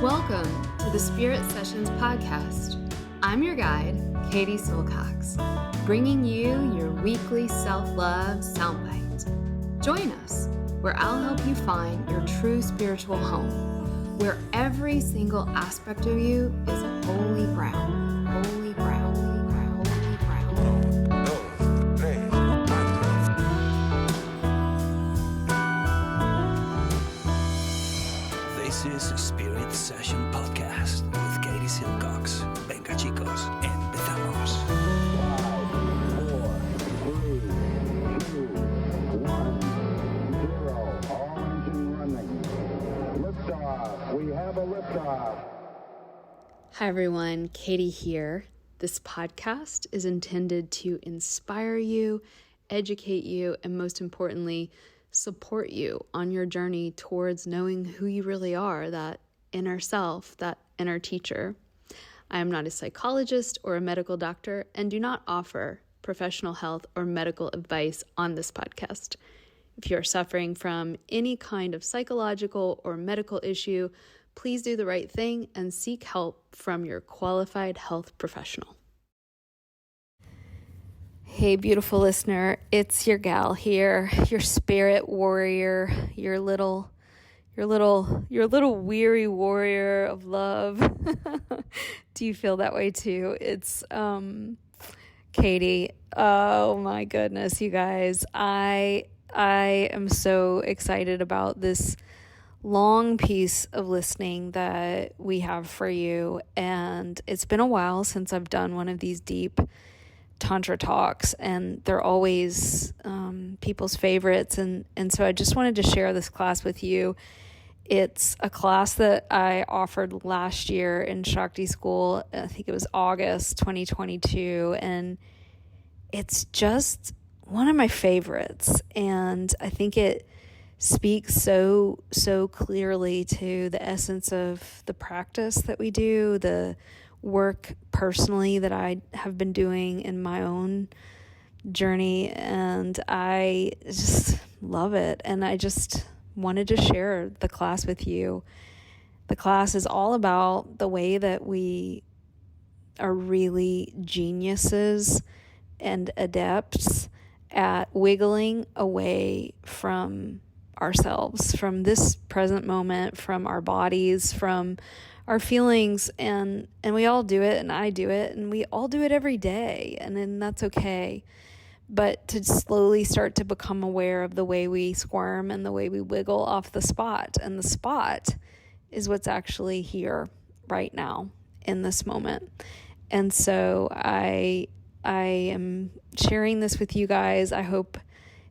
Welcome to the Spirit Sessions podcast. I'm your guide, Katie Silcox, bringing you your weekly self-love soundbite. Join us where I'll help you find your true spiritual home, where every single aspect of you is holy ground, holy ground, holy ground, holy ground. This is Spirit Session Podcast with Katie Silcox. Venga chicos, empezamos. 5, 4, 3, 2, 1, 0. All engine running. Liftoff. We have a liftoff. Hi everyone, Katie here. This podcast is intended to inspire you, educate you, and most importantly, support you on your journey towards knowing who you really are, that inner self, that inner teacher. I am not a psychologist or a medical doctor and do not offer professional health or medical advice on this podcast. If you are suffering from any kind of psychological or medical issue, please do the right thing and seek help from your qualified health professional. Hey, beautiful listener, it's your gal here, your spirit warrior, your little weary warrior of love. Do you feel that way too? It's Katie. Oh my goodness, you guys. I am so excited about this long piece of listening that we have for you, and it's been a while since I've done one of these deep Tantra talks, and they're always people's favorites, and so I just wanted to share this class with you. It's a class that I offered last year in Shakti school. I think it was August 2022, and it's just one of my favorites, and I think it speaks so clearly to the essence of the practice that we do, the work personally that I have been doing in my own journey, and I just love it, and I just wanted to share the class with you. The class is all about the way that we are really geniuses and adepts at wiggling away from ourselves, from this present moment, from our bodies, from our feelings, and we all do it, and I do it, and we all do it every day, and then that's okay. But to slowly start to become aware of the way we squirm and the way we wiggle off the spot, and the spot is what's actually here right now in this moment. And so I am sharing this with you guys. I hope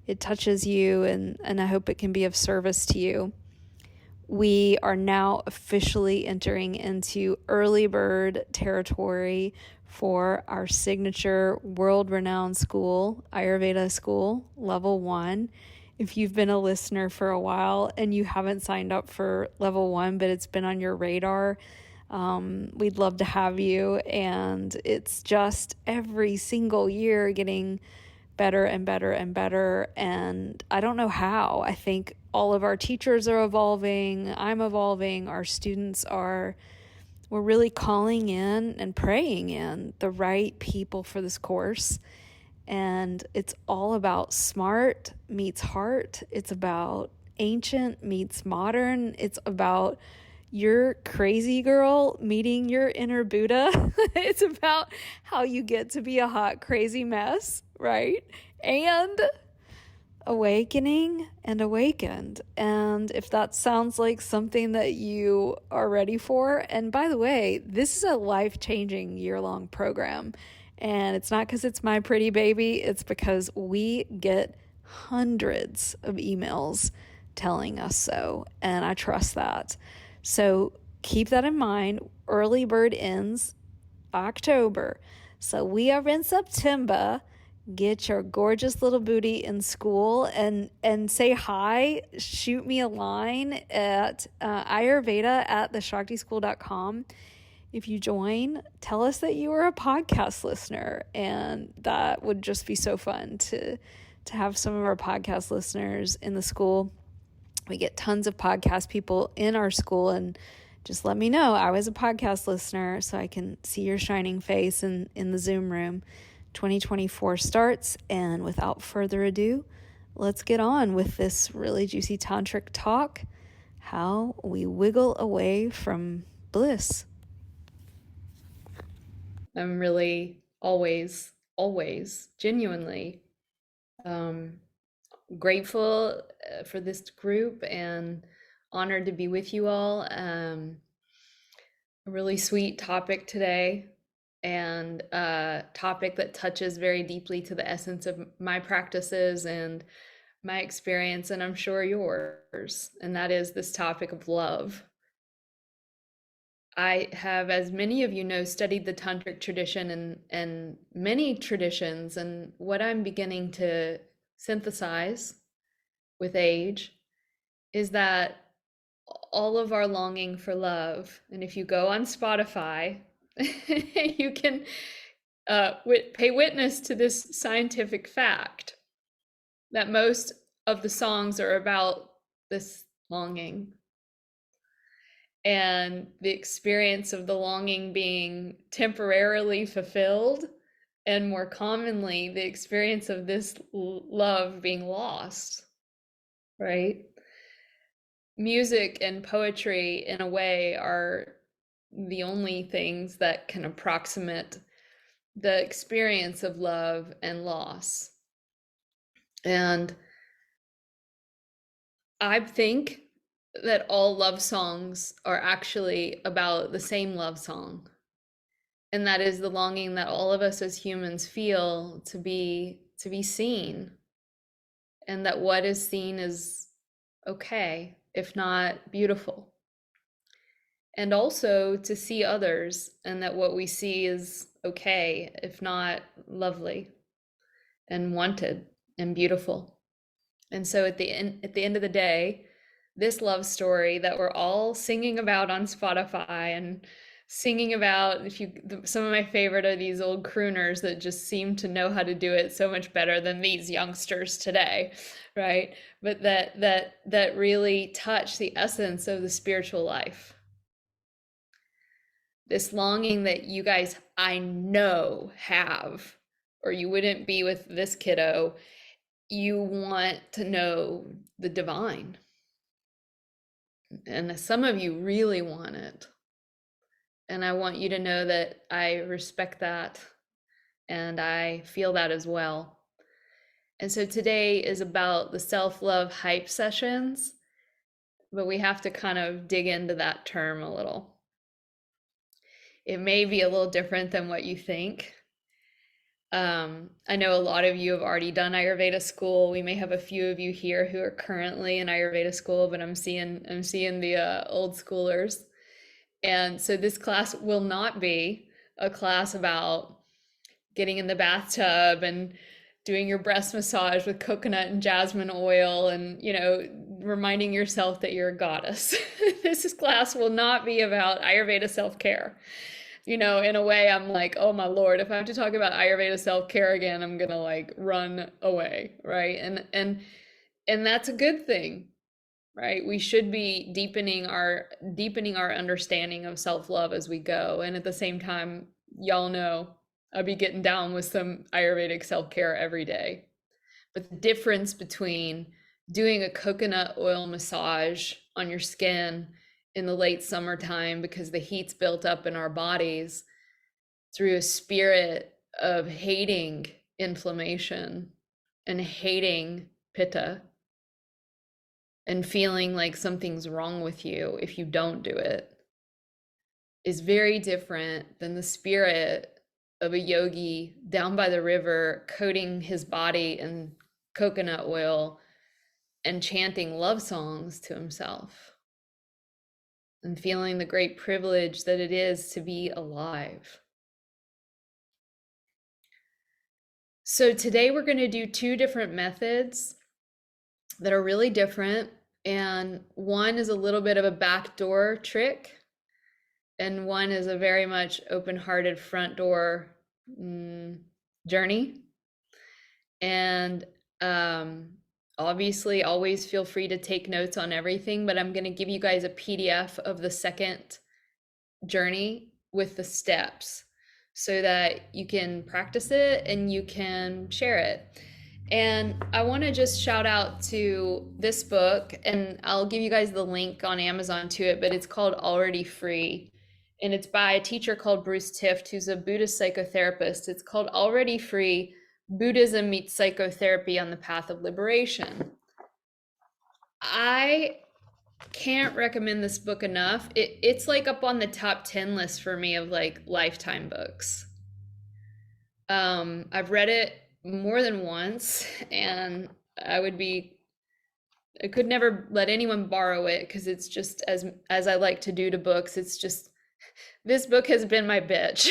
it touches you, and I hope it can be of service to you. We are now officially entering into early bird territory for our signature world-renowned school, Ayurveda School, Level 1. If you've been a listener for a while and you haven't signed up for Level 1, but it's been on your radar, we'd love to have you. And it's just every single year getting better and better and better. And I don't know how. I think all of our teachers are evolving. I'm evolving. Our students are. We're really calling in and praying in the right people for this course. And it's all about smart meets heart. It's about ancient meets modern. It's about your crazy girl meeting your inner Buddha. It's about how you get to be a hot, crazy mess, right? And awakening and awakened. And if that sounds like something that you are ready for, and by the way, this is a life-changing year-long program, and it's not because it's my pretty baby, it's because we get hundreds of emails telling us so, and I trust that. So keep that in mind. Early bird ends October, so we are in September. Get your gorgeous little booty in school and say hi. Shoot me a line at ayurveda@theshaktischool.com. If you join, tell us that you are a podcast listener, and that would just be so fun to have some of our podcast listeners in the school. We get tons of podcast people in our school, and just let me know. I was a podcast listener, so I can see your shining face in the Zoom room. 2024 starts, and without further ado, let's get on with this really juicy tantric talk, how we wiggle away from bliss. I'm really always genuinely grateful for this group and honored to be with you all. A really sweet topic today, and a topic that touches very deeply to the essence of my practices and my experience, and I'm sure yours, and that is this topic of love. I have, as many of you know, studied the tantric tradition and many traditions, and what I'm beginning to synthesize with age is that all of our longing for love, and if you go on Spotify, you can pay witness to this scientific fact that most of the songs are about this longing and the experience of the longing being temporarily fulfilled, and more commonly, the experience of this love being lost, right? Music and poetry, in a way, are the only things that can approximate the experience of love and loss. And I think that all love songs are actually about the same love song. And that is the longing that all of us as humans feel to be seen. And that what is seen is okay, if not beautiful. And also to see others, and that what we see is okay, if not lovely and wanted and beautiful. And so at the end of the day, this love story that we're all singing about on Spotify and singing about, some of my favorite are these old crooners that just seem to know how to do it so much better than these youngsters today, right? But that really touch the essence of the spiritual life. This longing that you guys, I know, have, or you wouldn't be with this kiddo. You want to know the divine. And some of you really want it. And I want you to know that I respect that and I feel that as well. And so today is about the self-love hype sessions, but we have to kind of dig into that term a little. It may be a little different than what you think. I know a lot of you have already done Ayurveda school. We may have a few of you here who are currently in Ayurveda school, but I'm seeing the old schoolers. And so this class will not be a class about getting in the bathtub and doing your breast massage with coconut and jasmine oil and, reminding yourself that you're a goddess. This class will not be about Ayurveda self-care. In a way, I'm like, oh my Lord, if I have to talk about Ayurveda self-care again, I'm gonna run away, right? And that's a good thing, right? We should be deepening our understanding of self-love as we go. And at the same time, y'all know I'll be getting down with some Ayurvedic self-care every day. But the difference between doing a coconut oil massage on your skin in the late summertime because the heat's built up in our bodies through a spirit of hating inflammation and hating pitta and feeling like something's wrong with you if you don't do it is very different than the spirit of a yogi down by the river coating his body in coconut oil and chanting love songs to himself and feeling the great privilege that it is to be alive. So today we're going to do two different methods that are really different, and one is a little bit of a backdoor trick, and one is a very much open-hearted front door journey. And Obviously, always feel free to take notes on everything, but I'm going to give you guys a PDF of the second journey with the steps so that you can practice it and you can share it. And I want to just shout out to this book, and I'll give you guys the link on Amazon to it, but it's called Already Free. And it's by a teacher called Bruce Tift, who's a Buddhist psychotherapist. It's called Already Free: Buddhism Meets Psychotherapy on the Path of Liberation. I can't recommend this book enough. It's like up on the top 10 list for me of like lifetime books. I've read it more than once, and I could never let anyone borrow it because it's just as I like to do to books. It's just, this book has been my bitch.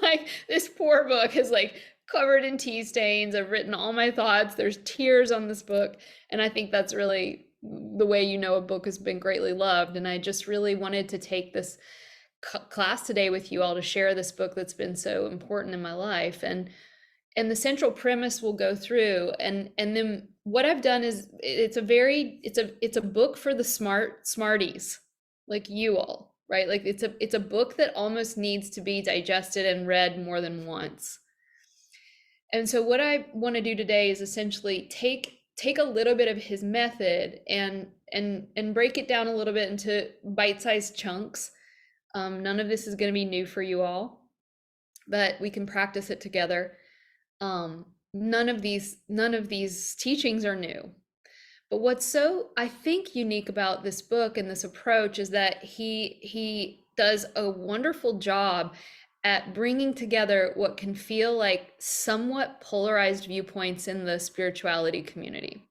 Like, this poor book is like covered in tea stains. I've written all my thoughts. There's tears on this book. And I think that's really the way you know a book has been greatly loved. And I just really wanted to take this class today with you all to share this book that's been so important in my life. And the central premise will go through, and then what I've done is it's a book for the smarties like you all, right? Like it's a book that almost needs to be digested and read more than once. And so what I want to do today is essentially take a little bit of his method and break it down a little bit into bite-sized chunks. None of this is going to be new for you all, but we can practice it together. None of these teachings are new. But what's so, I think, unique about this book and this approach is that he does a wonderful job at bringing together what can feel like somewhat polarized viewpoints in the spirituality community.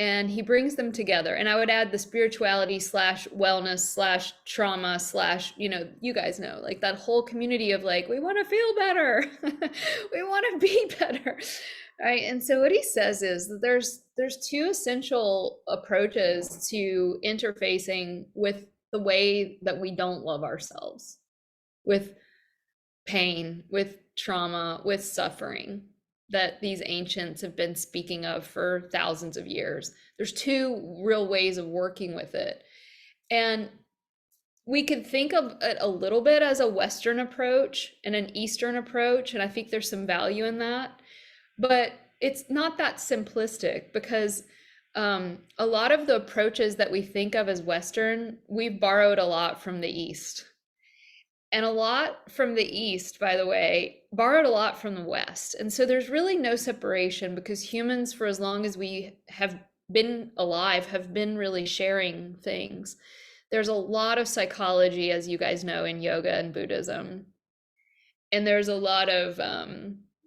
And he brings them together. And I would add the spirituality / wellness / trauma / you guys know, like that whole community of like, we want to feel better. We want to be better. Right. And so what he says is that there's two essential approaches to interfacing with the way that we don't love ourselves, with pain, with trauma, with suffering, that these ancients have been speaking of for thousands of years. There's two real ways of working with it. And we could think of it a little bit as a Western approach and an Eastern approach. And I think there's some value in that. But it's not that simplistic, because a lot of the approaches that we think of as Western, we've borrowed a lot from the East. And a lot from the East, by the way, borrowed a lot from the West. And so there's really no separation, because humans, for as long as we have been alive, have been really sharing things. There's a lot of psychology, as you guys know, in yoga and Buddhism. And there's a lot of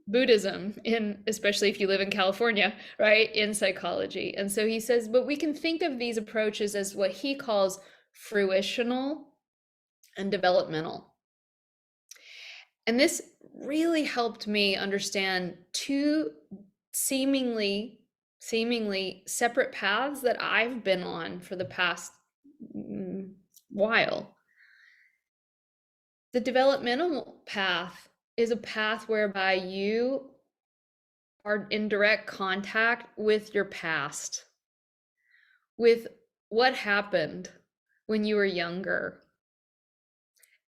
Buddhism in, especially if you live in California, right, in psychology. And so he says, but we can think of these approaches as what he calls fruitional and developmental. And this really helped me understand two seemingly separate paths that I've been on for the past while. The developmental path is a path whereby you are in direct contact with your past, with what happened when you were younger,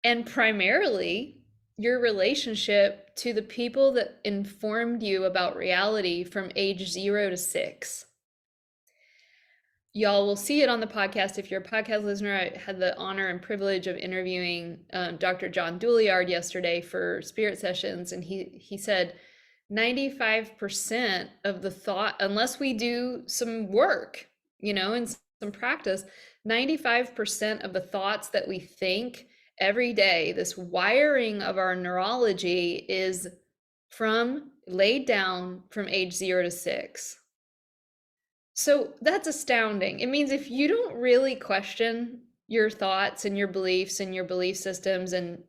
and primarily your relationship to the people that informed you about reality from age 0 to 6. Y'all will see it on the podcast. If you're a podcast listener, I had the honor and privilege of interviewing Dr. John Douliard yesterday for Spirit Sessions, and he said 95% of the thought, unless we do some work, and some practice, 95% of the thoughts that we think every day, this wiring of our neurology, is laid down from age 0 to 6. So that's astounding. It means if you don't really question your thoughts and your beliefs and your belief systems and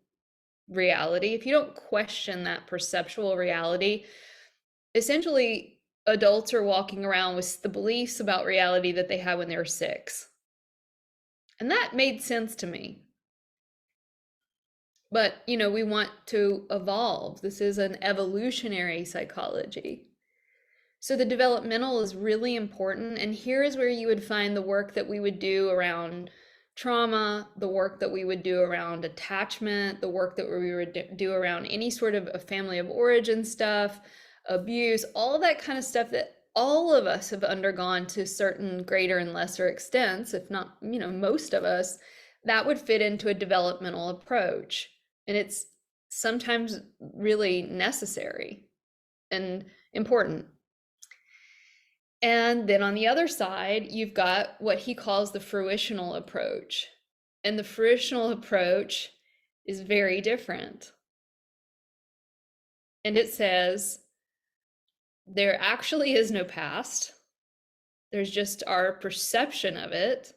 reality, if you don't question that perceptual reality, essentially adults are walking around with the beliefs about reality that they had when they were 6. And that made sense to me. But, we want to evolve. This is an evolutionary psychology. So the developmental is really important. And here is where you would find the work that we would do around trauma, the work that we would do around attachment, the work that we would do around any sort of a family of origin stuff, abuse, all that kind of stuff that all of us have undergone to certain greater and lesser extents, if not, most of us, that would fit into a developmental approach. And it's sometimes really necessary and important. And then on the other side, you've got what he calls the fruitional approach. And the fruitional approach is very different. And it says, there actually is no past. There's just our perception of it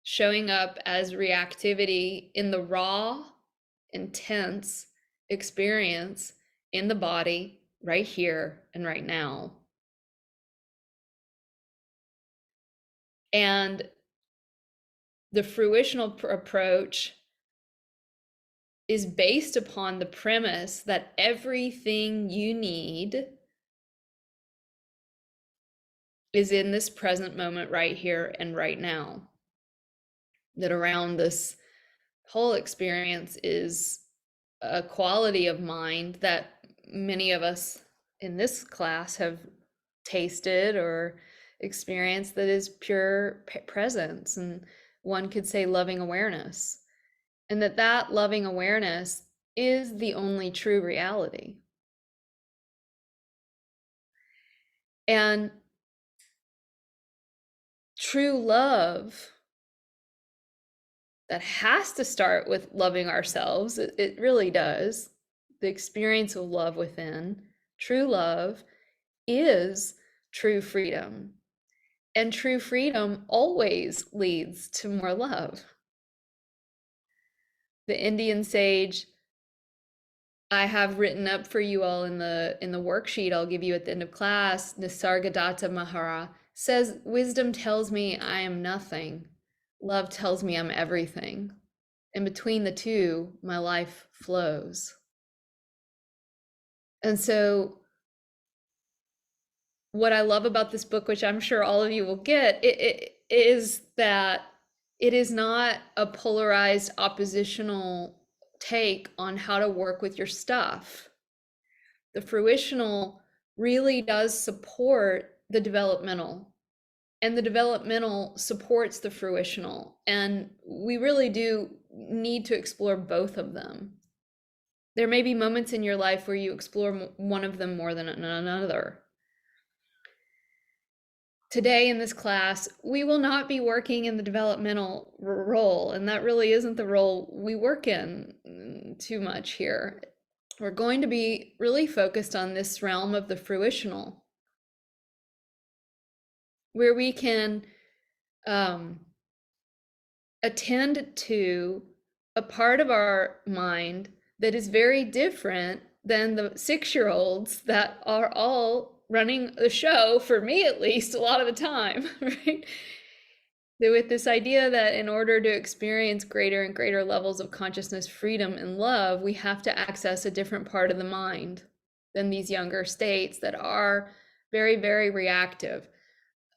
showing up as reactivity in the raw, intense experience in the body right here and right now. And the fruitional approach is based upon the premise that everything you need is in this present moment right here and right now. That around this whole experience is a quality of mind that many of us in this class have tasted or experienced, that is pure presence, and one could say loving awareness, and that loving awareness is the only true reality. And true love that has to start with loving ourselves. It really does. The experience of love within, true love, is true freedom. And true freedom always leads to more love. The Indian sage I have written up for you all in the worksheet I'll give you at the end of class, Nisargadatta Mahara, says, wisdom tells me I am nothing. Love tells me I'm everything. And between the two, my life flows. And so what I love about this book, which I'm sure all of you will get, it is that it is not a polarized oppositional take on how to work with your stuff. The fruitional really does support the developmental, and the developmental supports the fruitional. And we really do need to explore both of them. There may be moments in your life where you explore one of them more than another. Today in this class, we will not be working in the developmental role, and that really isn't the role we work in too much here. We're going to be really focused on this realm of the fruitional, where we can attend to a part of our mind that is very different than the 6-year-olds that are all running the show, for me at least, a lot of the time, right? With this idea that in order to experience greater and greater levels of consciousness, freedom, and love, we have to access a different part of the mind than these younger states that are very, very reactive.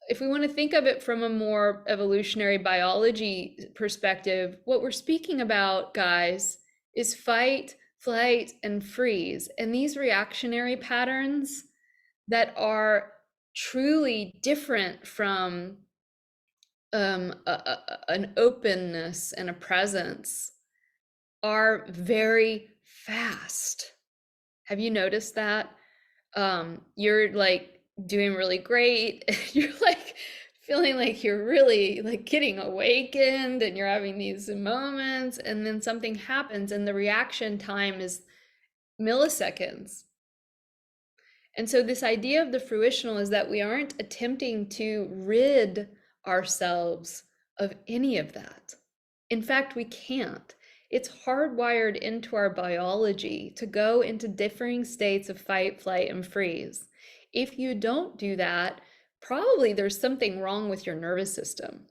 If we want to think of it from a more evolutionary biology perspective, what we're speaking about, guys, is fight, flight, and freeze. And these reactionary patterns that are truly different from an openness and a presence are very fast. Have you noticed that? You're like doing really great. You're like feeling like you're really like getting awakened, and you're having these moments, and then something happens and the reaction time is milliseconds. And so this idea of the fruitional is that we aren't attempting to rid ourselves of any of that. In fact, we can't. It's hardwired into our biology to go into differing states of fight, flight, and freeze. If you don't do that, probably there's something wrong with your nervous system.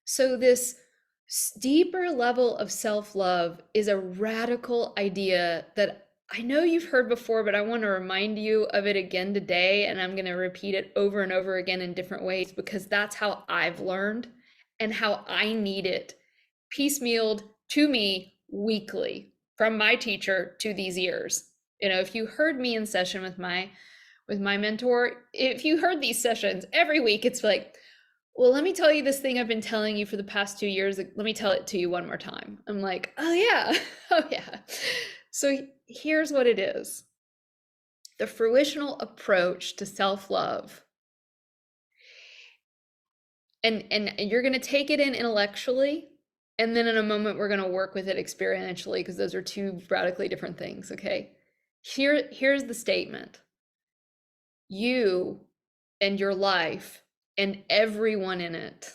So this deeper level of self-love is a radical idea that I know you've heard before, but I want to remind you of it again today, and I'm going to repeat it over and over again in different ways because that's how I've learned and how I need it piecemealed to me weekly from my teacher to these ears. You know, if you heard me in session with my mentor, if you heard these sessions every week, it's like, well, let me tell you this thing I've been telling you for the past 2 years. Let me tell it to you one more time. I'm like, oh yeah, oh yeah. So here's what it is. The fruitional approach to self-love. And you're going to take it in intellectually, and then in a moment we're going to work with it experientially because those are two radically different things, okay? Here's the statement. You and your life and everyone in it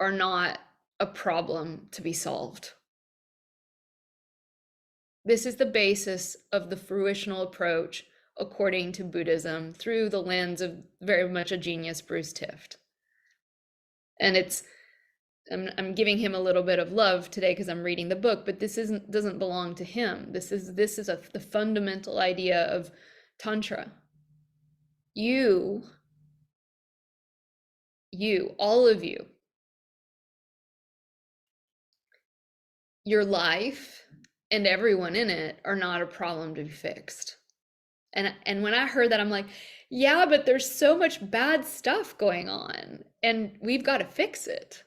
are not a problem to be solved. This is the basis of the fruitional approach according to Buddhism through the lens of very much a genius, Bruce Tift. And I'm giving him a little bit of love today because I'm reading the book, but this doesn't belong to him. This is the fundamental idea of Tantra. You, all of you, your life and everyone in it are not a problem to be fixed. And when I heard that, I'm like, yeah, but there's so much bad stuff going on and we've got to fix it.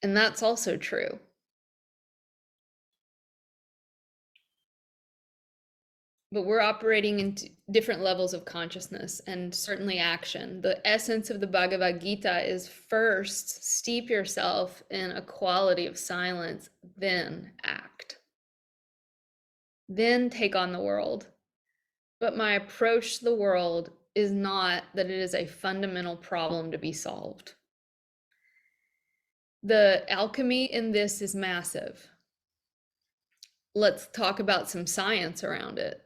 And that's also true. But we're operating in different levels of consciousness and certainly action. The essence of the Bhagavad Gita is first steep yourself in a quality of silence, then act. Then take on the world. But my approach to the world is not that it is a fundamental problem to be solved. The alchemy in this is massive. Let's talk about some science around it.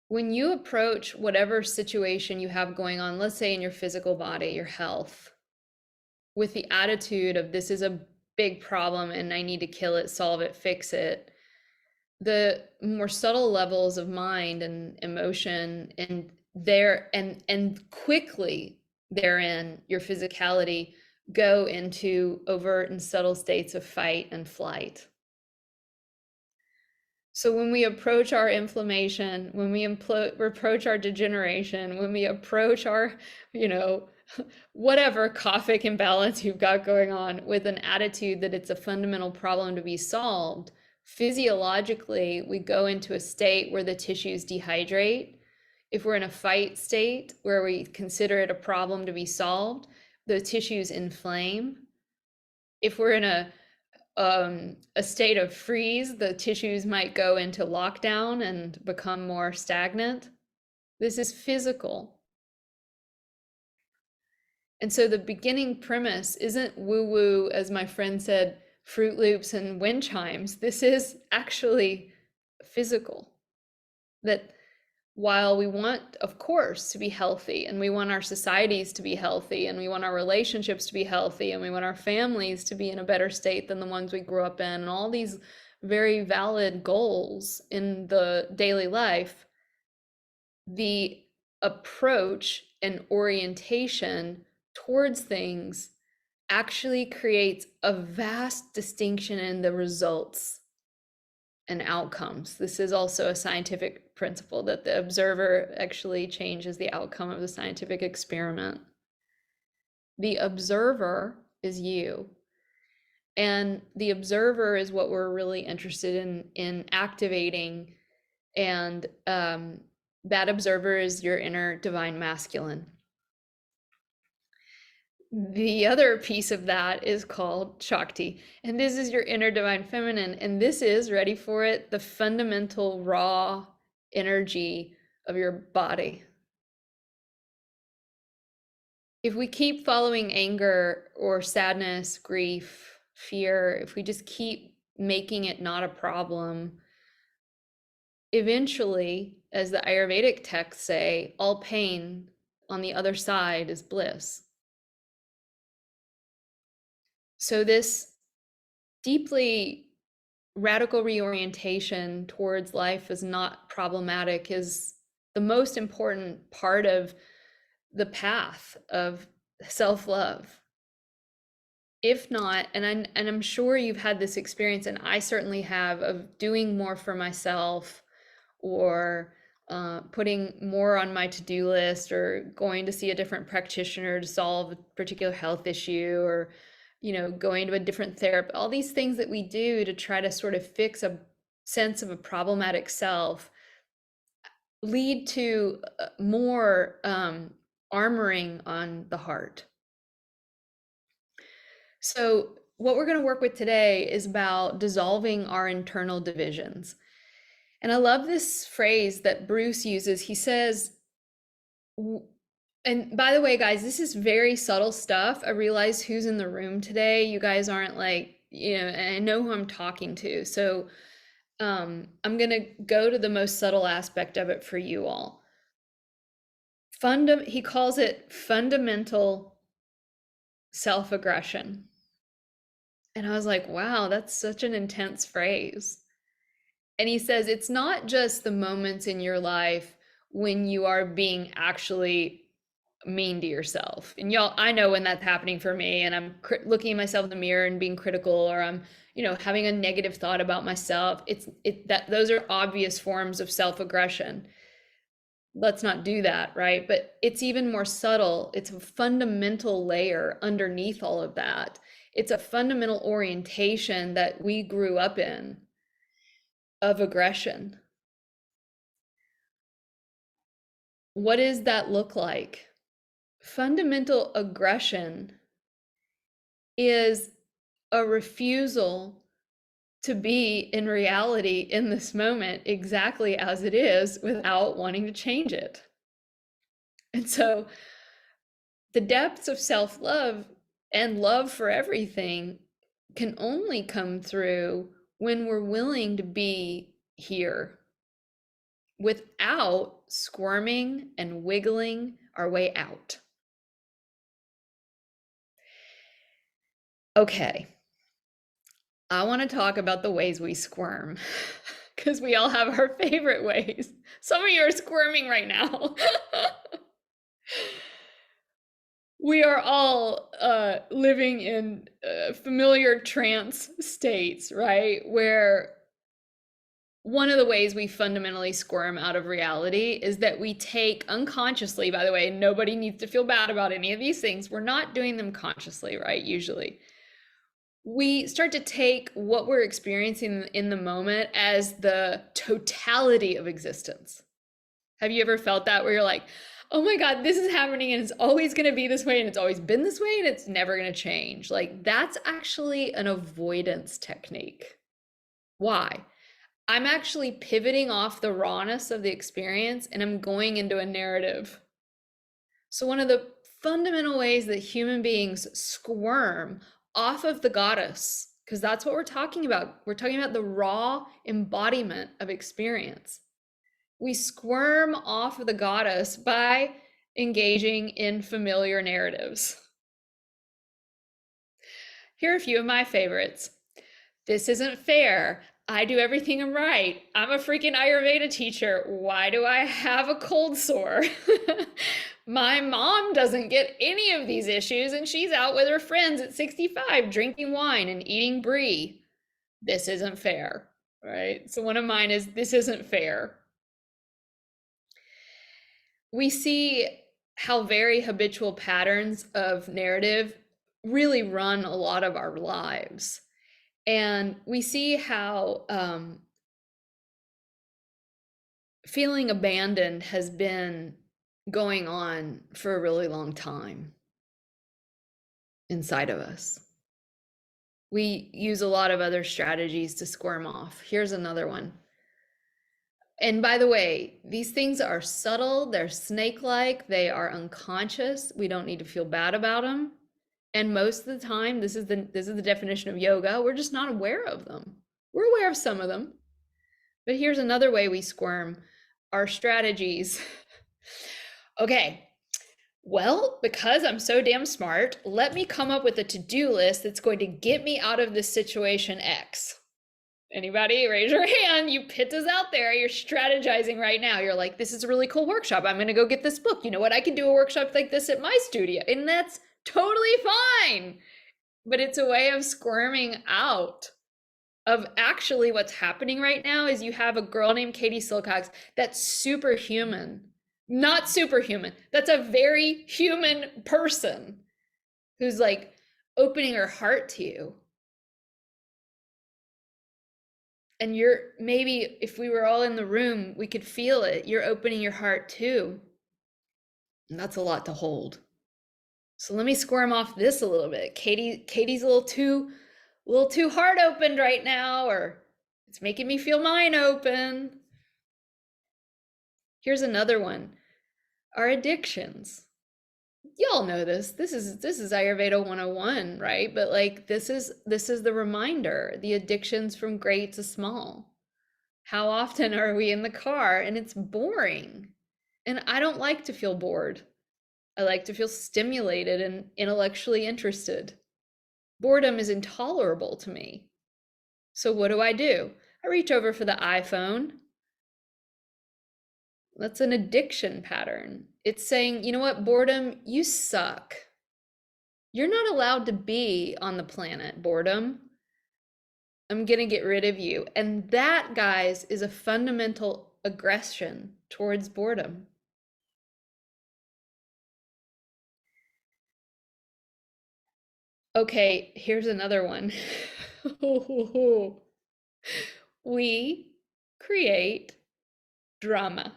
When you approach whatever situation you have going on, let's say in your physical body, your health, with the attitude of this is a big problem and I need to kill it, solve it, fix it, the more subtle levels of mind and emotion and quickly therein your physicality go into overt and subtle states of fight and flight. So when we approach our inflammation, when we approach our degeneration, when we approach our, whatever kaphic imbalance you've got going on with an attitude that it's a fundamental problem to be solved, physiologically, we go into a state where the tissues dehydrate. If we're in a fight state where we consider it a problem to be solved, the tissues inflame. If we're in a state of freeze, the tissues might go into lockdown and become more stagnant. This is physical. And so the beginning premise isn't woo-woo, as my friend said, Fruit Loops and wind chimes. This is actually physical. That while we want, of course, to be healthy, and we want our societies to be healthy, and we want our relationships to be healthy, and we want our families to be in a better state than the ones we grew up in, and all these very valid goals in the daily life, the approach and orientation towards things actually creates a vast distinction in the results and outcomes. This is also a scientific principle that the observer actually changes the outcome of the scientific experiment. The observer is you. And the observer is what we're really interested in activating. And that observer is your inner divine masculine. The other piece of that is called Shakti, and this is your inner divine feminine, and this is, ready for it, the fundamental raw energy of your body. If we keep following anger or sadness, grief, fear, if we just keep making it not a problem, eventually, as the Ayurvedic texts say, all pain on the other side is bliss. So this deeply radical reorientation towards life as not problematic is the most important part of the path of self-love. If not, and I'm sure you've had this experience, and I certainly have, of doing more for myself, or putting more on my to-do list, or going to see a different practitioner to solve a particular health issue, or going to a different therapist, all these things that we do to try to sort of fix a sense of a problematic self lead to more armoring on the heart. So what we're going to work with today is about dissolving our internal divisions. And I love this phrase that Bruce uses. He says, and by the way, guys, this is very subtle stuff. I realize who's in the room today. You guys aren't like, I know who I'm talking to. So I'm going to go to the most subtle aspect of it for you all. He calls it fundamental self-aggression. And I was like, wow, that's such an intense phrase. And he says, it's not just the moments in your life when you are being actually mean to yourself. And y'all, I know when that's happening for me, and I'm looking at myself in the mirror and being critical, or I'm, having a negative thought about myself. Those are obvious forms of self-aggression. Let's not do that, right? But it's even more subtle. It's a fundamental layer underneath all of that. It's a fundamental orientation that we grew up in of aggression. What does that look like? Fundamental aggression is a refusal to be in reality in this moment exactly as it is without wanting to change it. And so the depths of self-love and love for everything can only come through when we're willing to be here without squirming and wiggling our way out. Okay, I want to talk about the ways we squirm, because we all have our favorite ways. Some of you are squirming right now. We are all living in familiar trance states, right? Where one of the ways we fundamentally squirm out of reality is that we take unconsciously, by the way, nobody needs to feel bad about any of these things. We're not doing them consciously, right? Usually. We start to take what we're experiencing in the moment as the totality of existence. Have you ever felt that, where you're like, oh my God, this is happening and it's always going to be this way, and it's always been this way and it's never going to change? Like, that's actually an avoidance technique. Why? I'm actually pivoting off the rawness of the experience and I'm going into a narrative. So one of the fundamental ways that human beings squirm off of the goddess, because that's what we're talking about. We're talking about the raw embodiment of experience. We squirm off of the goddess by engaging in familiar narratives. Here are a few of my favorites. This isn't fair. I do everything right. I'm a freaking Ayurveda teacher. Why do I have a cold sore? My mom doesn't get any of these issues and she's out with her friends at 65 drinking wine and eating brie. This isn't fair, right? So one of mine is, this isn't fair. We see how very habitual patterns of narrative really run a lot of our lives. And we see how feeling abandoned has been going on for a really long time inside of us. We use a lot of other strategies to squirm off. Here's another one. And by the way, these things are subtle, they're snake-like, they are unconscious. We don't need to feel bad about them. And most of the time, this is the definition of yoga, we're just not aware of them. We're aware of some of them. But here's another way we squirm, our strategies. Okay, Well, because I'm so damn smart, let me come up with a to-do list that's going to get me out of this situation X. Anybody? Raise your hand. You pit this out there. You're strategizing right now. You're like, this is a really cool workshop. I'm going to go get this book. You know what? I can do a workshop like this at my studio. And that's totally fine. But it's a way of squirming out of actually what's happening right now is you have a girl named Katie Silcox that's superhuman. Not superhuman. That's a very human person who's like opening her heart to you. And you're maybe if we were all in the room, we could feel it. You're opening your heart too. And that's a lot to hold. So let me squirm off this a little bit. Katie's a little too heart opened right now, or it's making me feel mine open. Here's another one. Our addictions. Y'all know this. This is Ayurveda 101, right? But like this is the reminder, the addictions from great to small. How often are we in the car and it's boring? And I don't like to feel bored. I like to feel stimulated and intellectually interested. Boredom is intolerable to me. So what do? I reach over for the iPhone. That's an addiction pattern. It's saying, you know what, boredom, you suck. You're not allowed to be on the planet, boredom. I'm going to get rid of you. And that, guys, is a fundamental aggression towards boredom. Okay, here's another one. We create drama.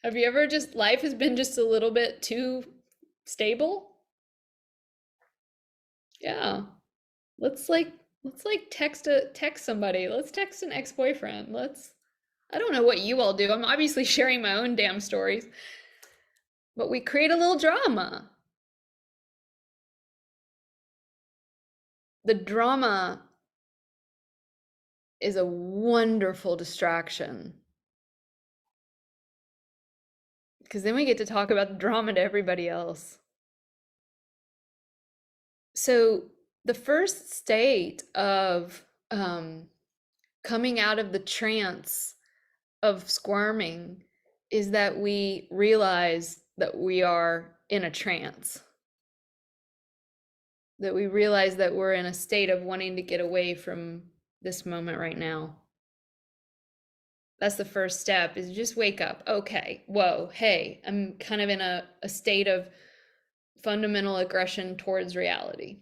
Have you ever life has been just a little bit too stable? Yeah. Let's text somebody. Let's text an ex-boyfriend. I don't know what you all do. I'm obviously sharing my own damn stories. But we create a little drama. The drama is a wonderful distraction. Because then we get to talk about the drama to everybody else. So the first state of coming out of the trance of squirming is that we realize that we are in a trance. That we realize that we're in a state of wanting to get away from this moment right now. That's the first step, is just wake up. Okay, whoa, hey, I'm kind of in a state of fundamental aggression towards reality.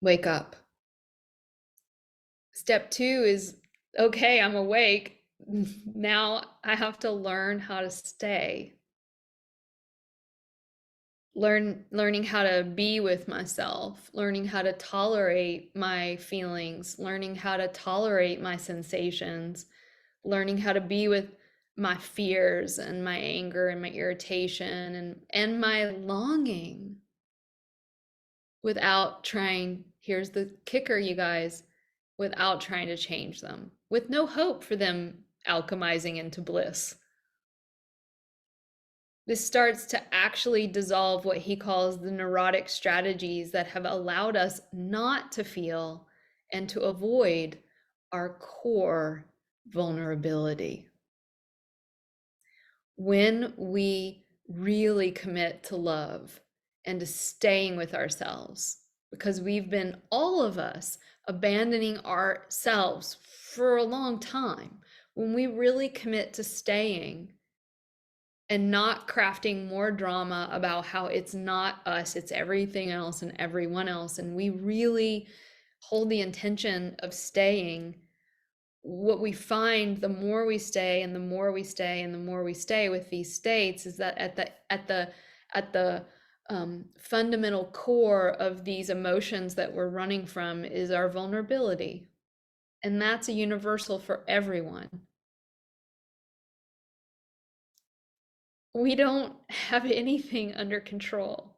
Wake up. Step 2 is, okay, I'm awake. Now I have to learn how to stay. Learning how to be with myself, learning how to tolerate my feelings, learning how to tolerate my sensations, learning how to be with my fears and my anger and my irritation and my longing without trying, here's the kicker, you guys, without trying to change them, with no hope for them alchemizing into bliss. This starts to actually dissolve what he calls the neurotic strategies that have allowed us not to feel and to avoid our core vulnerability. When we really commit to love and to staying with ourselves, because we've been, all of us, abandoning ourselves for a long time, when we really commit to staying and not crafting more drama about how it's not us, it's everything else and everyone else, and we really hold the intention of staying, what we find, the more we stay and the more we stay and the more we stay with these states, is that at the fundamental core of these emotions that we're running from is our vulnerability. And that's a universal for everyone. We don't have anything under control.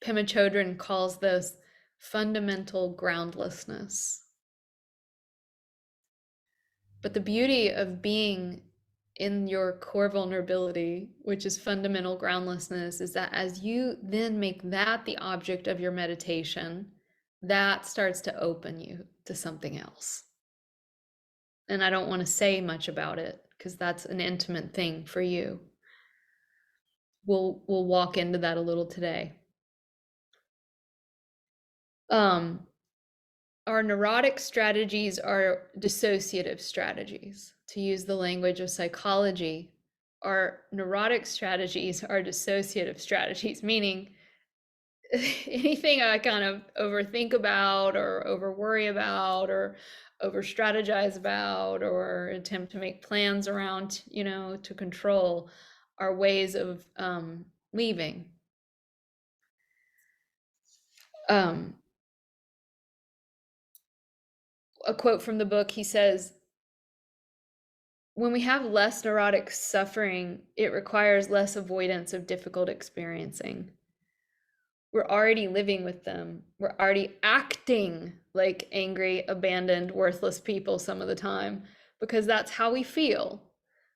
Pema Chodron calls this fundamental groundlessness. But the beauty of being in your core vulnerability, which is fundamental groundlessness, is that as you then make that the object of your meditation, that starts to open you to something else. And I don't want to say much about it because that's an intimate thing for you. We'll walk into that a little today. Our neurotic strategies are dissociative strategies. To use the language of psychology, our neurotic strategies are dissociative strategies, meaning anything I kind of overthink about or over worry about or over strategize about or attempt to make plans around, to control, are ways of leaving. A quote from the book, he says, when we have less neurotic suffering, it requires less avoidance of difficult experiencing. We're already living with them. We're already acting like angry, abandoned, worthless people some of the time because that's how we feel.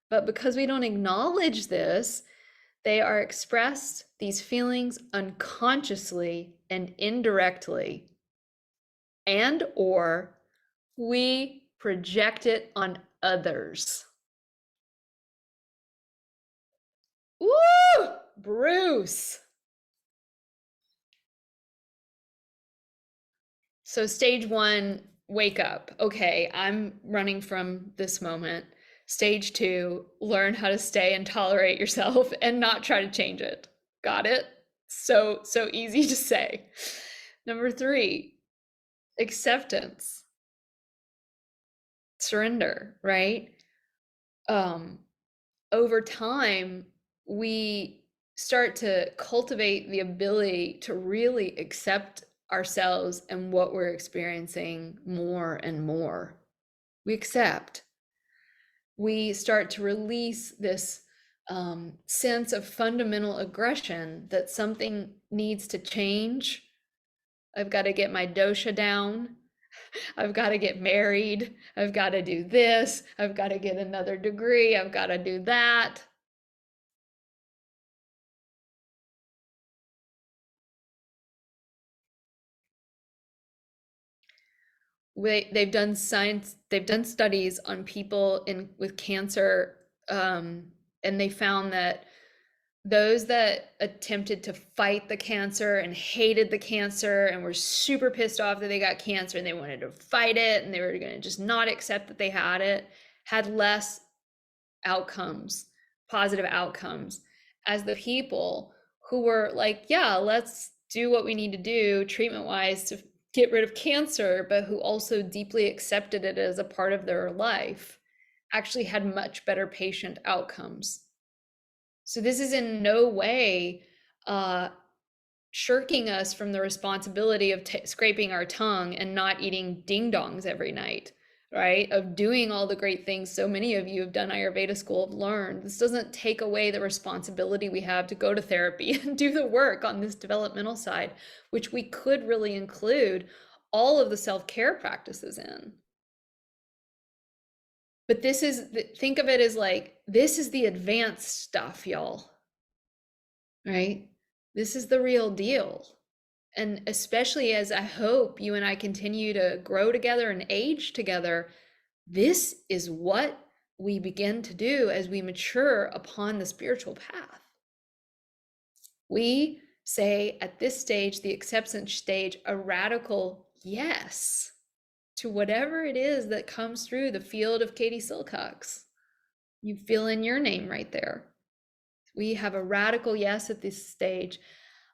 But because we don't acknowledge this, they are expressed, these feelings, unconsciously and indirectly, and or we project it on others. Woo! Bruce. So stage 1, wake up. Okay, I'm running from this moment. Stage 2, learn how to stay and tolerate yourself and not try to change it. Got it? So easy to say. Number 3, acceptance. Surrender, right? Over time, we start to cultivate the ability to really accept ourselves and what we're experiencing more and more. We accept. We start to release this sense of fundamental aggression that something needs to change. I've got to get my dosha down. I've got to get married. I've got to do this. I've got to get another degree. I've got to do that. They've done studies on people with cancer, and they found that those that attempted to fight the cancer and hated the cancer and were super pissed off that they got cancer and they wanted to fight it and they were going to just not accept that they had it, had less outcomes, positive outcomes, as the people who were like, yeah, let's do what we need to do treatment-wise to get rid of cancer, but who also deeply accepted it as a part of their life, actually had much better patient outcomes. So this is in no way shirking us from the responsibility of scraping our tongue and not eating ding-dongs every night, right? Of doing all the great things so many of you have done Ayurveda school have learned. This doesn't take away the responsibility we have to go to therapy and do the work on this developmental side, which we could really include all of the self-care practices in. But think of it as like, this is the advanced stuff, y'all, right? This is the real deal. And especially as I hope you and I continue to grow together and age together, this is what we begin to do as we mature upon the spiritual path. We say at this stage, the acceptance stage, a radical yes to whatever it is that comes through the field of Katie Silcox. You fill in your name right there. We have a radical yes at this stage.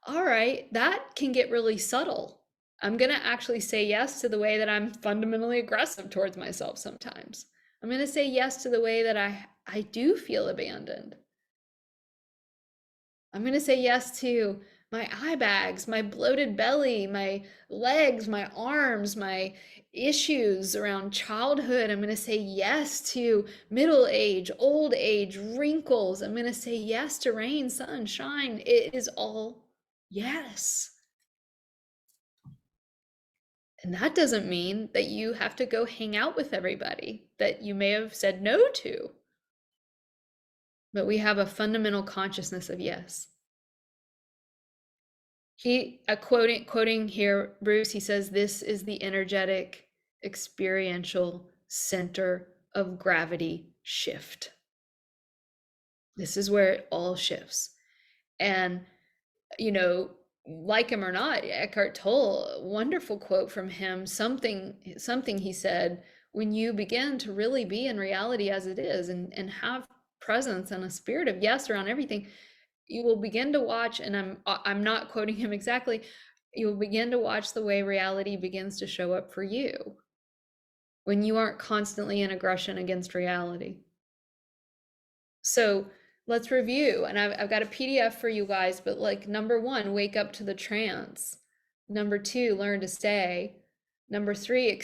All right, that can get really subtle. I'm going to actually say yes to the way that I'm fundamentally aggressive towards myself sometimes. I'm going to say yes to the way that I do feel abandoned. I'm going to say yes to my eye bags, my bloated belly, my legs, my arms, my issues around childhood. I'm going to say yes to middle age, old age, wrinkles. I'm going to say yes to rain, sun, shine. It is all yes. And that doesn't mean that you have to go hang out with everybody that you may have said no to. But we have a fundamental consciousness of yes. Quoting here, Bruce, he says, this is the energetic, experiential center of gravity shift. This is where it all shifts. And, you know, like him or not, Eckhart Tolle, wonderful quote from him, something he said, when you begin to really be in reality as it is and have presence and a spirit of yes around everything, you will begin to watch, and I'm not quoting him exactly, you will begin to watch the way reality begins to show up for you when you aren't constantly in aggression against reality. So let's review, and I've got a PDF for you guys, but like number 1, wake up to the trance. Number 2, learn to stay. Number 3,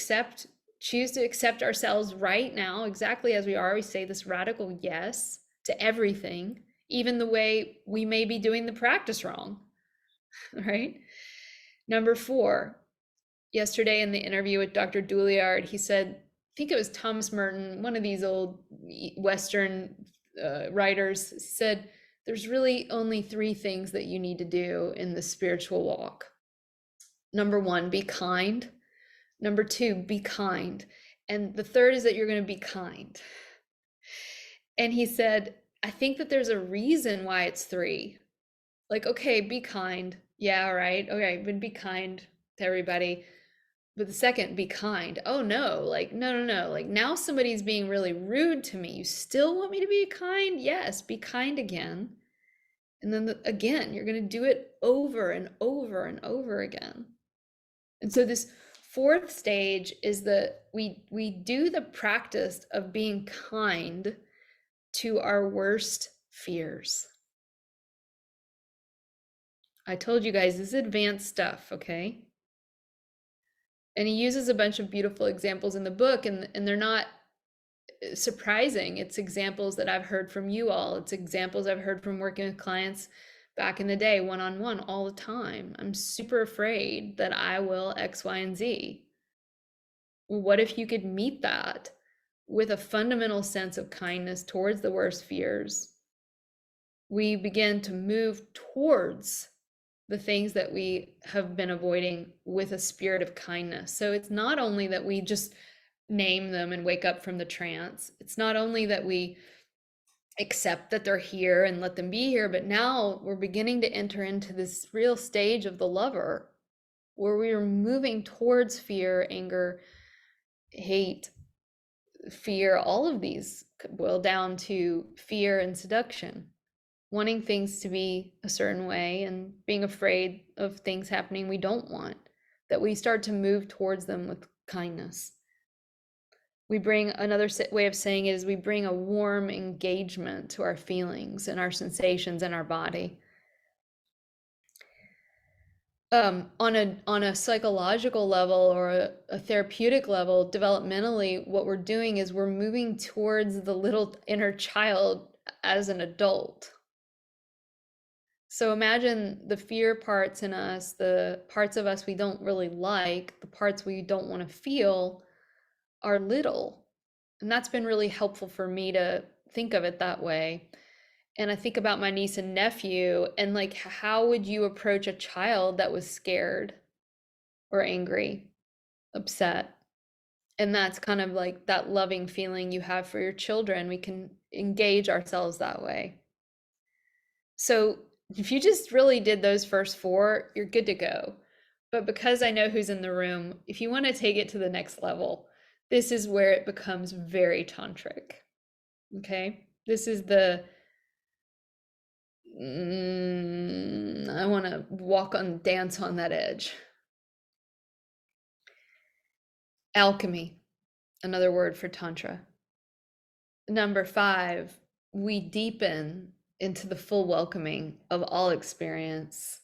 choose to accept ourselves right now, exactly as we are. We say this radical yes to everything, even the way we may be doing the practice wrong, right? Number 4, yesterday in the interview with Dr. Douliard, he said, I think it was Thomas Merton, one of these old Western writers, said, there's really only 3 things that you need to do in the spiritual walk. Number 1, be kind. Number 2, be kind. And the third is that you're going to be kind. And he said, I think that there's a reason why it's 3. Like, okay, be kind. Yeah, all right. Okay, but be kind to everybody. But the second, be kind. Oh no, like, no. Like now somebody's being really rude to me. You still want me to be kind? Yes, be kind again. And then again, you're going to do it over and over and over again. And so this 4th stage is that we do the practice of being kind to our worst fears. I told you guys, this is advanced stuff, okay? And he uses a bunch of beautiful examples in the book, and they're not surprising. It's examples that I've heard from you all. It's examples I've heard from working with clients back in the day, one-on-one, all the time. I'm super afraid that I will X, Y, and Z. What if you could meet that with a fundamental sense of kindness towards the worst fears? We begin to move towards the things that we have been avoiding with a spirit of kindness. So it's not only that we just name them and wake up from the trance. It's not only that we accept that they're here and let them be here, but now we're beginning to enter into this real stage of the lover where we are moving towards fear, anger, hate, fear. All of these boil down to fear and seduction. Wanting things to be a certain way and being afraid of things happening we don't want, that we start to move towards them with kindness. We bring, another way of saying it is, we bring a warm engagement to our feelings and our sensations in our body. On a psychological level or a therapeutic level, developmentally, what we're doing is we're moving towards the little inner child as an adult. So imagine the fear parts in us, the parts of us we don't really like, the parts we don't want to feel are little. And that's been really helpful for me to think of it that way. And I think about my niece and nephew and like, how would you approach a child that was scared or angry, upset? And that's kind of like that loving feeling you have for your children. We can engage ourselves that way. So if you just really did those first 4, you're good to go. But because I know who's in the room, if you want to take it to the next level, this is where it becomes very tantric. Okay? This is the, I want to dance on that edge. Alchemy, another word for Tantra. Number 5, we deepen into the full welcoming of all experience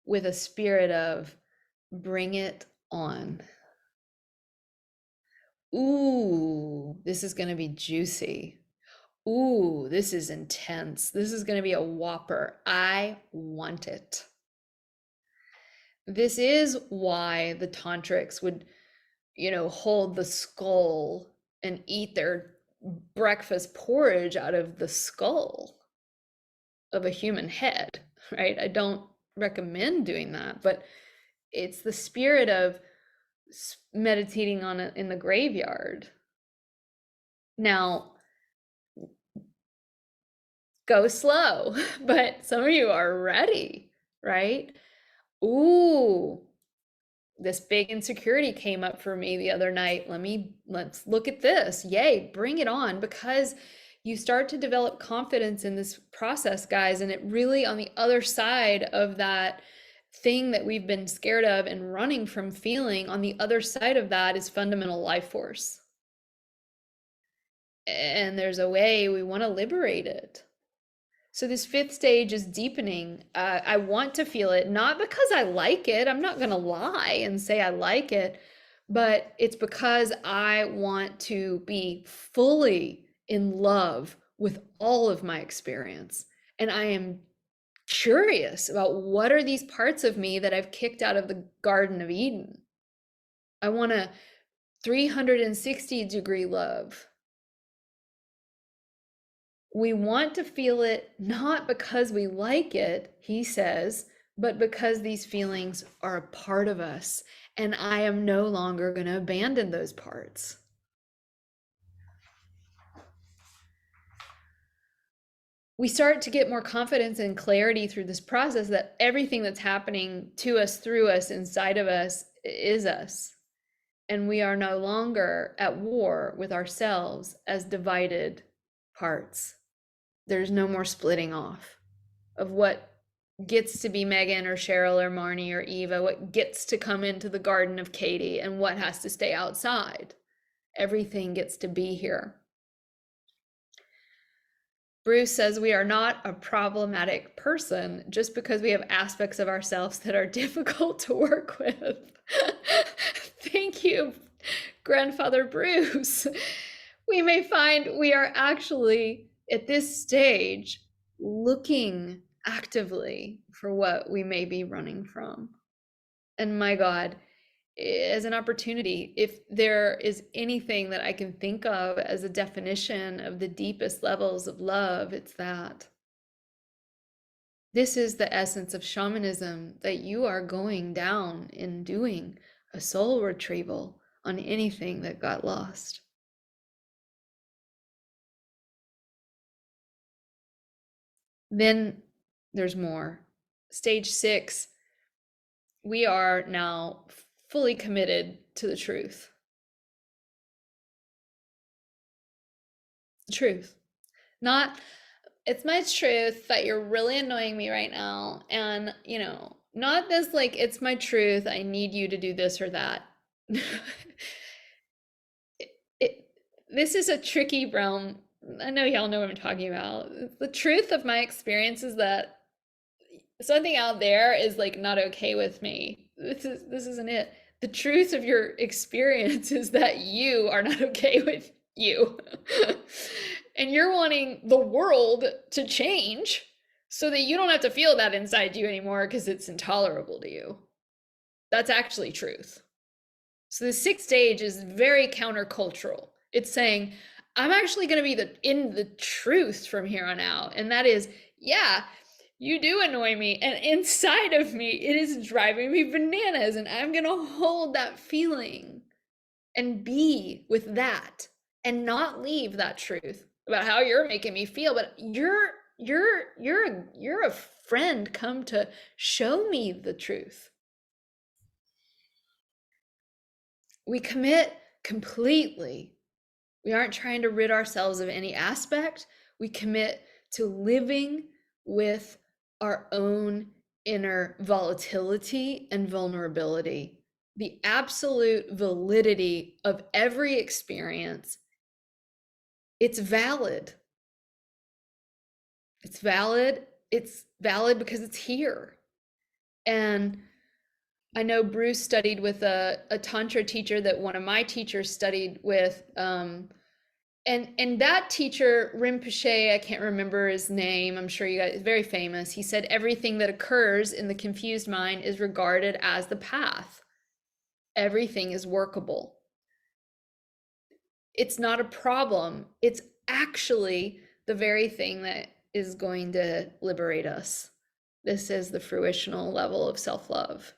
with a spirit of bring it on. Ooh, this is going to be juicy. Ooh, this is intense. This is going to be a whopper. I want it. This is why the tantrics would, hold the skull and eat their breakfast porridge out of the skull of a human head, right? I don't recommend doing that, but it's the spirit of meditating on it in the graveyard. Now, go slow, but some of you are ready, right? Ooh, this big insecurity came up for me the other night. Let's look at this. Yay, bring it on, because you start to develop confidence in this process, guys, and it really, on the other side of that thing that we've been scared of and running from feeling, on the other side of that is fundamental life force. And there's a way we want to liberate it. So this fifth stage is deepening. I want to feel it, not because I like it. I'm not going to lie and say I like it, but it's because I want to be fully in love with all of my experience. And I am curious about what are these parts of me that I've kicked out of the Garden of Eden. I want a 360-degree love. We want to feel it not because we like it, he says, but because these feelings are a part of us, and I am no longer going to abandon those parts. We start to get more confidence and clarity through this process that everything that's happening to us, through us, inside of us is us. And we are no longer at war with ourselves as divided parts. There's no more splitting off of what gets to be Megan or Cheryl or Marnie or Eva, what gets to come into the garden of Katie, and what has to stay outside. Everything gets to be here. Bruce says we are not a problematic person just because we have aspects of ourselves that are difficult to work with. Thank you, Grandfather Bruce. We may find we are actually, at this stage, looking actively for what we may be running from. And my God, as an opportunity, if there is anything that I can think of as a definition of the deepest levels of love, it's that. This is the essence of shamanism, that you are going down in doing a soul retrieval on anything that got lost. Then there's more. Stage 6, we are now fully committed to the truth. Truth. Not, it's my truth that you're really annoying me right now. And, not this like, it's my truth, I need you to do this or that. This is a tricky realm. I know y'all know what I'm talking about. The truth of my experience is that something out there is like not okay with me. This isn't it. The truth of your experience is that you are not okay with you. And you're wanting the world to change so that you don't have to feel that inside you anymore because it's intolerable to you. That's actually truth. So the 6th stage is very countercultural. It's saying, I'm actually going to be in the truth from here on out. And that is, yeah, you do annoy me. And inside of me, it is driving me bananas. And I'm going to hold that feeling and be with that and not leave that truth about how you're making me feel. But you're a friend come to show me the truth. We commit completely. We aren't trying to rid ourselves of any aspect. We commit to living with our own inner volatility and vulnerability. The absolute validity of every experience. It's valid. It's valid. It's valid because it's here. And I know Bruce studied with a Tantra teacher that one of my teachers studied with. And that teacher, Rinpoche, I can't remember his name. I'm sure you guys, very famous. He said, everything that occurs in the confused mind is regarded as the path. Everything is workable. it's not a problem. It's actually the very thing that is going to liberate us. This is the fruitional level of self-love.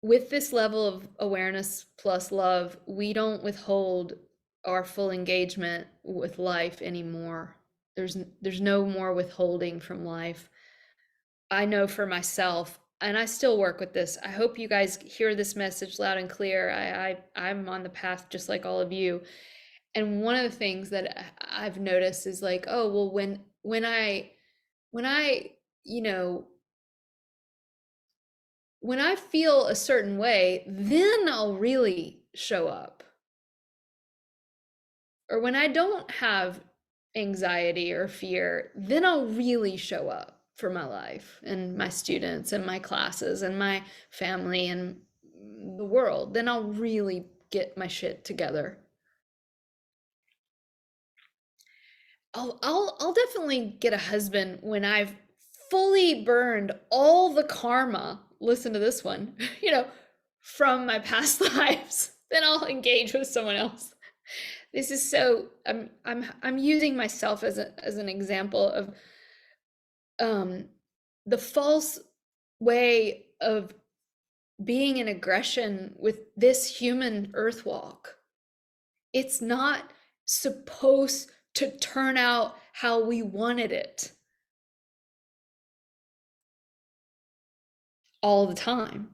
With this level of awareness plus love, we don't withhold our full engagement with life anymore. There's no more withholding from life. I know for myself, and I still work with this. I hope you guys hear this message loud and clear. I'm on the path just like all of you. And one of the things that I've noticed is like, oh, well, when I, you know, when I feel a certain way, then I'll really show up. Or when I don't have anxiety or fear, then I'll really show up for my life and my students and my classes and my family and the world. Then I'll really get my shit together. I'll definitely get a husband when I've fully burned all the karma. Listen to this one, from my past lives. Then I'll engage with someone else. This is so I'm using myself as an example of the false way of being in aggression with this human earth walk. It's not supposed to turn out how we wanted it all the time.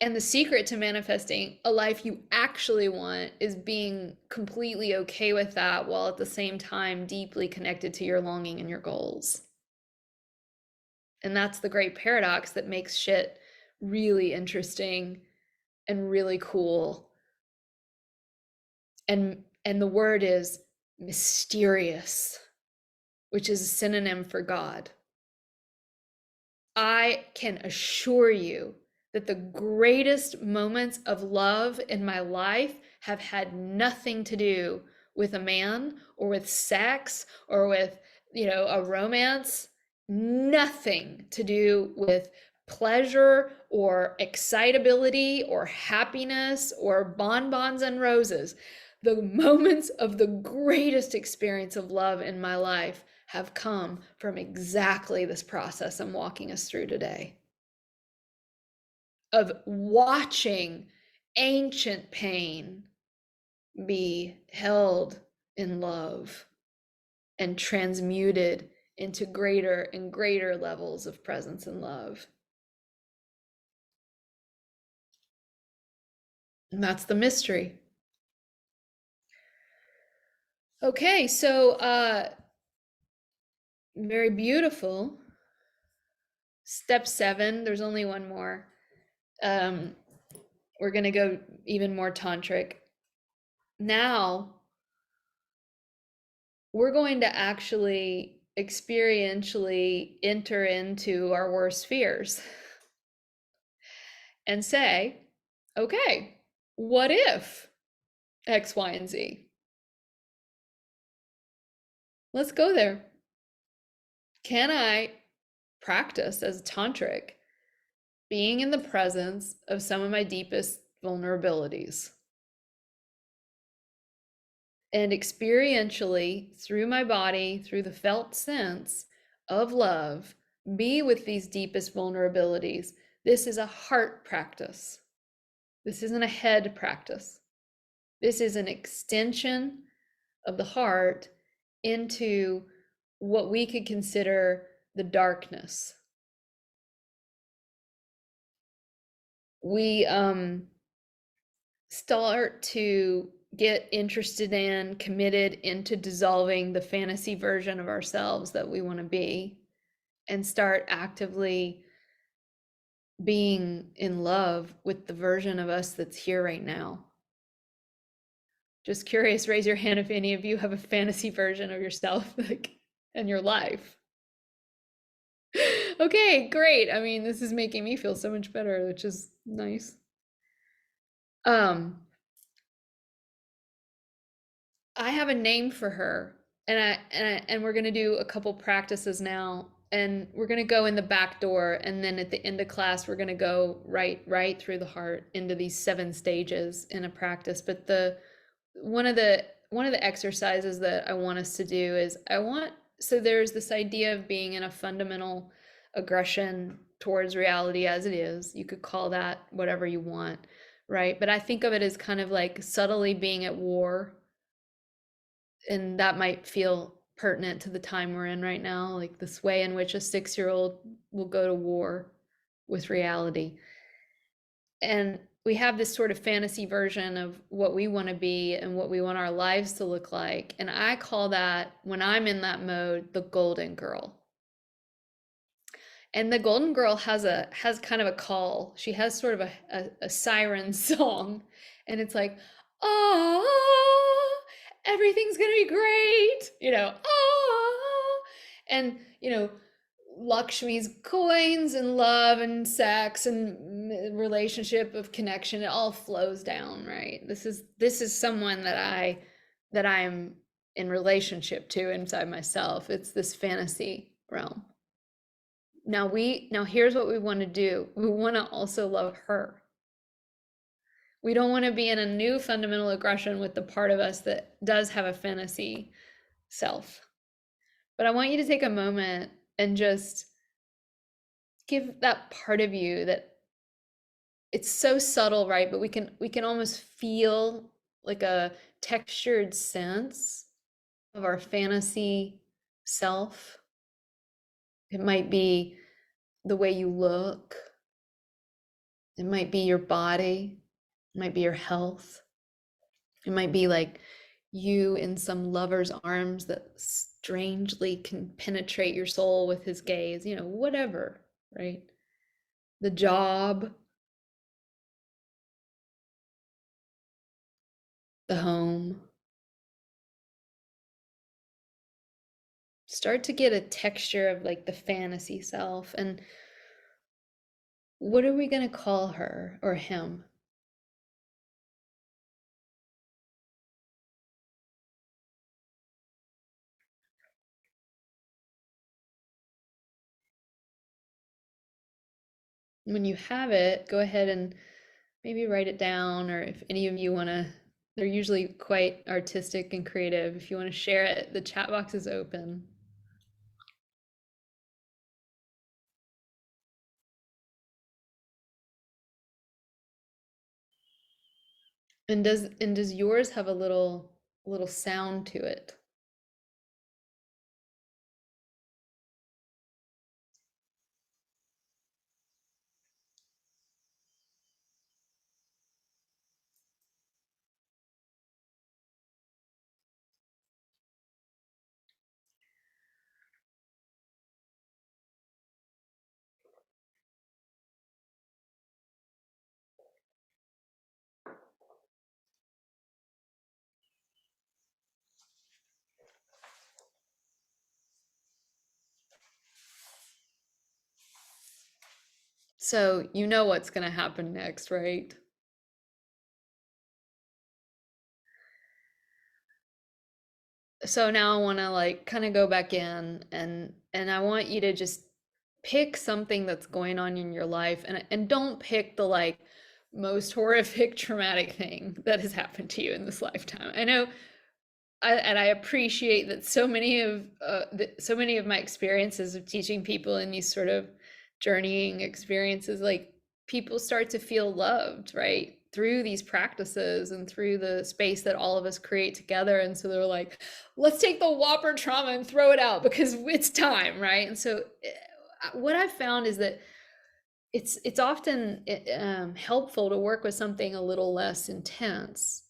And the secret to manifesting a life you actually want is being completely okay with that while at the same time deeply connected to your longing and your goals. And that's the great paradox that makes shit really interesting and really cool. And the word is mysterious, which is a synonym for God. I can assure you that the greatest moments of love in my life have had nothing to do with a man or with sex or with, a romance, nothing to do with pleasure or excitability or happiness or bonbons and roses. The moments of the greatest experience of love in my life have come from exactly this process I'm walking us through today. Of watching ancient pain be held in love and transmuted into greater and greater levels of presence and love. And that's the mystery. Okay, so very beautiful. Step 7, there's only one more. We're going to go even more tantric. Now, we're going to actually experientially enter into our worst fears and say, okay, what if X, Y, and Z? Let's go there. Can I practice as a tantric being in the presence of some of my deepest vulnerabilities? And experientially, through my body, through the felt sense of love, be with these deepest vulnerabilities. This is a heart practice. This isn't a head practice. This is an extension of the heart into what we could consider the darkness. We start to get interested in, committed into dissolving the fantasy version of ourselves that we want to be, and start actively being in love with the version of us that's here right now. Just curious, raise your hand if any of you have a fantasy version of yourself in your life. Okay, great. I mean, this is making me feel so much better, which is nice. I have a name for her, and we're going to do a couple practices now and we're going to go in the back door, and then at the end of class we're going to go right through the heart into these 7 stages in a practice. But the one of the exercises that I want us to do is so there's this idea of being in a fundamental aggression towards reality as it is. You could call that whatever you want, right? But I think of it as kind of like subtly being at war, and that might feel pertinent to the time we're in right now, like this way in which a 6-year-old will go to war with reality. And we have this sort of fantasy version of what we want to be and what we want our lives to look like. And I call that, when I'm in that mode, the golden girl. And the golden girl has kind of a call. She has sort of a siren song, and it's like, oh, everything's gonna be great, oh, and Lakshmi's coins and love and sex and relationship of connection, it all flows down, right? This is someone that I'm in relationship to inside myself. It's this fantasy realm. Now here's what we want to do. We want to also love her. We don't want to be in a new fundamental aggression with the part of us that does have a fantasy self. But I want you to take a moment and just give that part of you that, it's so subtle, right? But we can almost feel like a textured sense of our fantasy self. It might be the way you look. It might be your body. It might be your health. It might be like you in some lover's arms that strangely can penetrate your soul with his gaze, whatever, right? The job, the home. Start to get a texture of like the fantasy self. And what are we going to call her or him? When you have it, go ahead and maybe write it down, or if any of you want to, they're usually quite artistic and creative. If you want to share it, the chat box is open. And does yours have a little sound to it? So you know what's going to happen next, right? So now I want to like kind of go back in, and I want you to just pick something that's going on in your life, and don't pick the like most horrific traumatic thing that has happened to you in this lifetime. I know, I appreciate that so many of my experiences of teaching people in these sort of journeying experiences, like people start to feel loved, right, through these practices and through the space that all of us create together. And so they're like, let's take the whopper trauma and throw it out because it's time, right? And so what I've found is that it's often helpful to work with something a little less intense.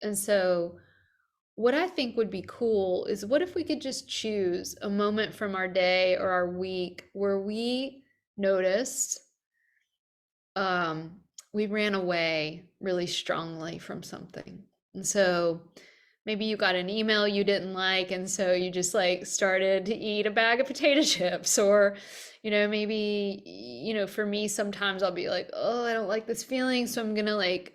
And so what I think would be cool is, what if we could just choose a moment from our day or our week where we noticed we ran away really strongly from something. And so maybe you got an email you didn't like, and so you just like started to eat a bag of potato chips. Or maybe for me, sometimes I'll be like, oh, I don't like this feeling, so I'm gonna like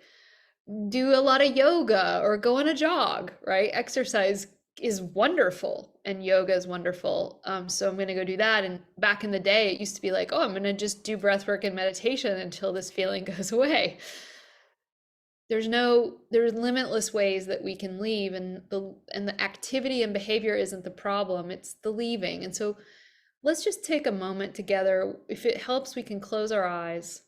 do a lot of yoga or go on a jog, right? Exercise is wonderful, and yoga is wonderful. So I'm going to go do that. And back in the day, it used to be like, oh, I'm going to just do breath work and meditation until this feeling goes away. There's limitless ways that we can leave, and the activity and behavior isn't the problem, it's the leaving. And so let's just take a moment together. If it helps, we can close our eyes.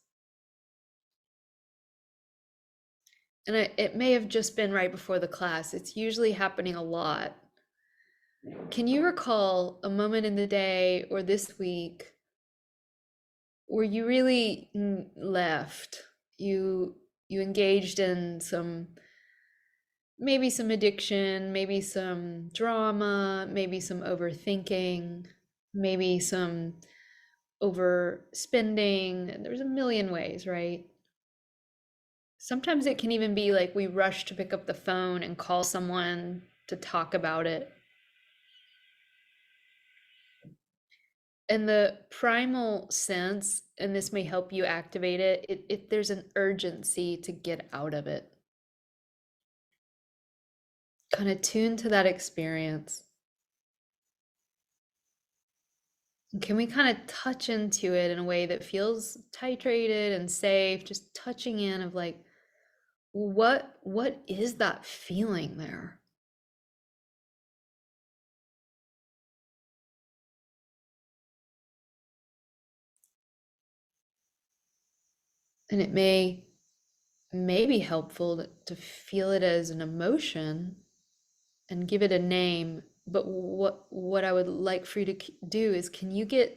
And it may have just been right before the class. It's usually happening a lot. Can you recall a moment in the day or this week where you really left? You engaged in maybe some addiction, maybe some drama, maybe some overthinking, maybe some overspending. There's a million ways, right? Sometimes it can even be like we rush to pick up the phone and call someone to talk about it. And the primal sense, and this may help you activate it, there's an urgency to get out of it. Kind of tune to that experience. And can we kind of touch into it in a way that feels titrated and safe, just touching in of like, what is that feeling there? And it may be helpful to feel it as an emotion and give it a name. But what I would like for you to do is, can you get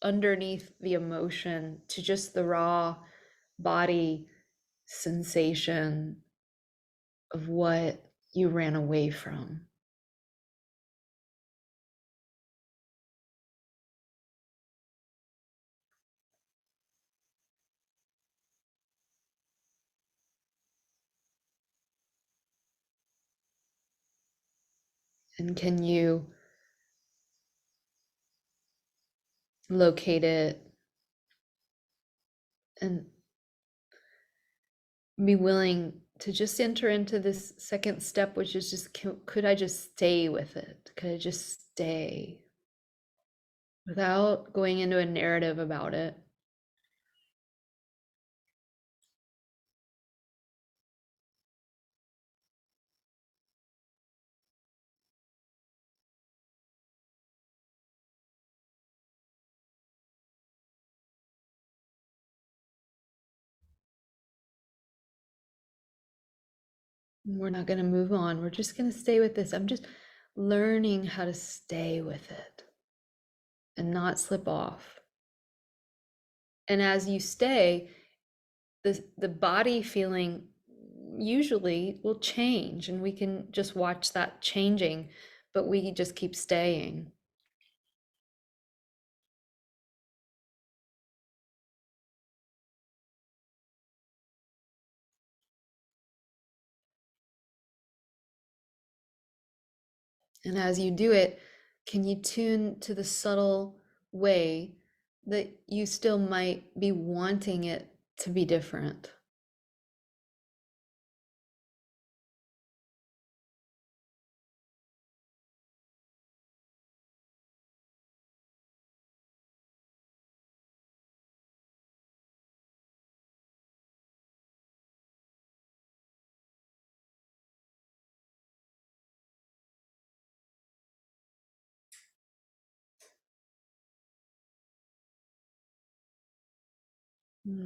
underneath the emotion to just the raw body sensation of what you ran away from? And can you locate it and be willing to just enter into this second step, which is just, could I just stay with it? Could I just stay without going into a narrative about it? We're not going to move on. We're just going to stay with this. I'm just learning how to stay with it and not slip off. And as you stay, the body feeling usually will change, and we can just watch that changing, but we just keep staying. And as you do it, can you tune to the subtle way that you still might be wanting it to be different?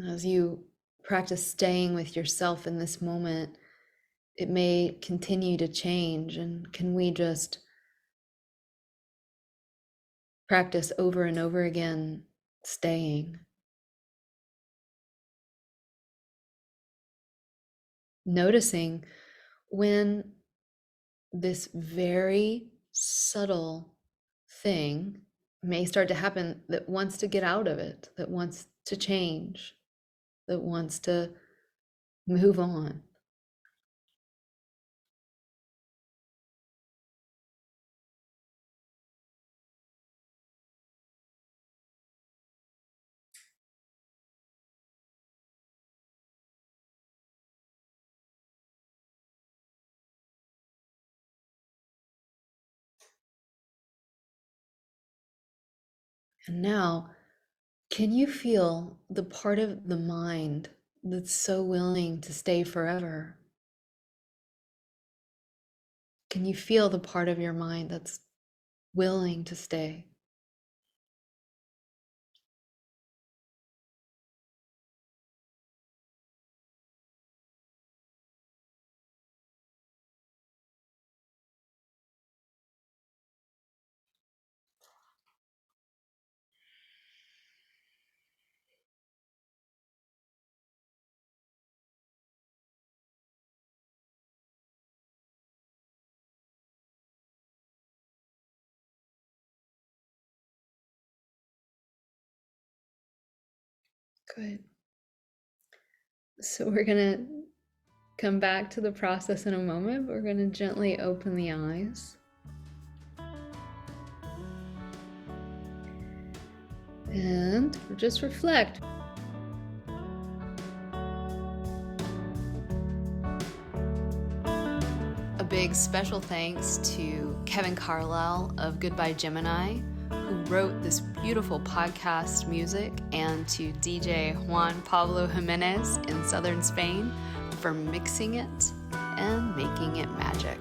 As you practice staying with yourself in this moment, it may continue to change. And can we just practice over and over again, staying? Noticing when this very subtle thing may start to happen that wants to get out of it, that wants to change, that wants to move on. And now, can you feel the part of the mind that's so willing to stay forever? Can you feel the part of your mind that's willing to stay? Good. So we're going to come back to the process in a moment. We're going to gently open the eyes. And just reflect. A big special thanks to Kevin Carlisle of Goodbye Gemini, who wrote this beautiful podcast music, and to DJ Juan Pablo Jimenez in southern Spain for mixing it and making it magic.